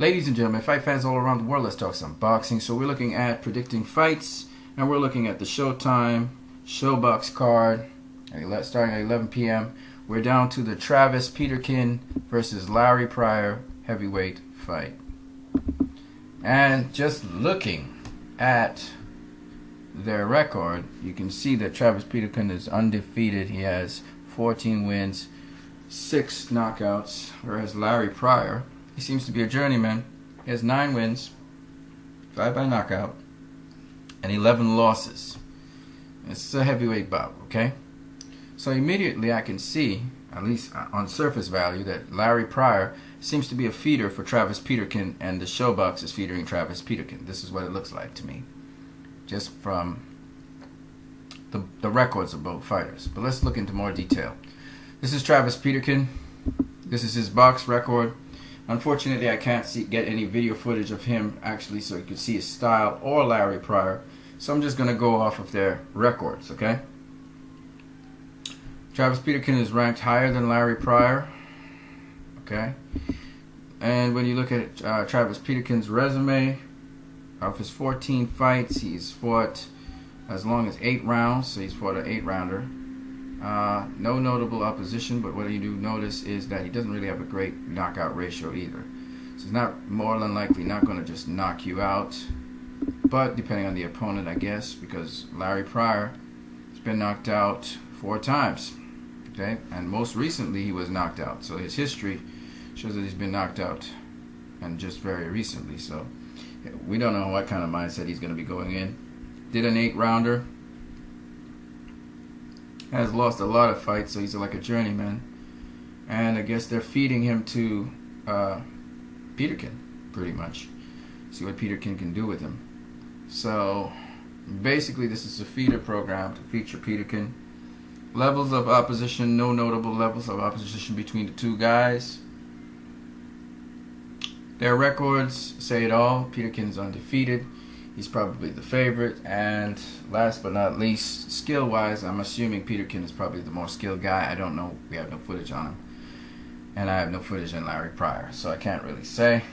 Ladies and gentlemen, fight fans all around the world, let's talk some boxing. So we're looking at predicting fights, and we're looking at the Showtime Showbox card starting at 11 p.m. We're down to the Travis Peterkin versus Larry Pryer heavyweight fight. And just looking at their record, you can see that Travis Peterkin is undefeated. He has 14 wins, 6 knockouts, whereas Larry Pryer, he seems to be a journeyman. He has 9 wins, 5 by knockout, and 11 losses. It's a heavyweight bout, okay? So immediately I can see, at least on surface value, that Larry Pryer seems to be a feeder for Travis Peterkin, and the Showbox is featuring Travis Peterkin. This is what it looks like to me, just from the records of both fighters. But let's look into more detail. This is Travis Peterkin. This is his box record. Unfortunately, I can't get any video footage of him actually, so you can see his style or Larry Pryer. So I'm just going to go off of their records, okay? Travis Peterkin is ranked higher than Larry Pryer, okay? And when you look at Travis Peterkin's resume, of his 14 fights, he's fought as long as 8 rounds, so he's fought an 8-rounder. No notable opposition, but what you do notice is that he doesn't really have a great knockout ratio either. So he's not, more than likely, not going to just knock you out, but depending on the opponent, I guess, because Larry Pryer has been knocked out 4 times, okay? And most recently he was knocked out, so his history shows that he's been knocked out, and just very recently. So we don't know what kind of mindset he's going to be going in. Did an 8-rounder. Has lost a lot of fights, so he's like a journeyman. And I guess they're feeding him to Peterkin, pretty much. See what Peterkin can do with him. So basically this is a feeder program to feature Peterkin. Levels of opposition, no notable levels of opposition between the two guys. Their records say it all. Peterkin's undefeated. He's probably the favorite. And last but not least, skill-wise, I'm assuming Peterkin is probably the more skilled guy. I don't know. We have no footage on him. And I have no footage on Larry Pryer, so I can't really say.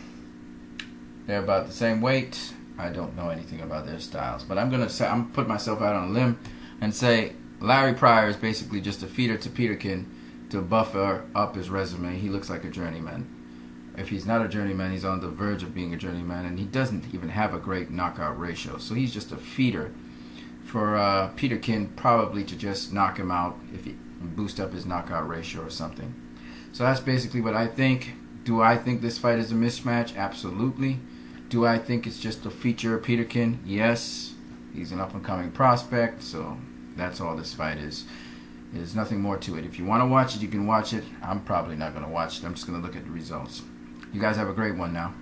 They're about the same weight. I don't know anything about their styles. But I'm going to put myself out on a limb and say Larry Pryer is basically just a feeder to Peterkin to buffer up his resume. He looks like a journeyman. If he's not a journeyman, he's on the verge of being a journeyman, and he doesn't even have a great knockout ratio. So he's just a feeder for Peterkin, probably to just knock him out if he boost up his knockout ratio or something. So that's basically what I think. Do I think this fight is a mismatch? Absolutely. Do I think it's just a feature of Peterkin? Yes. He's an up-and-coming prospect, so that's all this fight is. There's nothing more to it. If you want to watch it, you can watch it. I'm probably not going to watch it. I'm just going to look at the results. You guys have a great one now.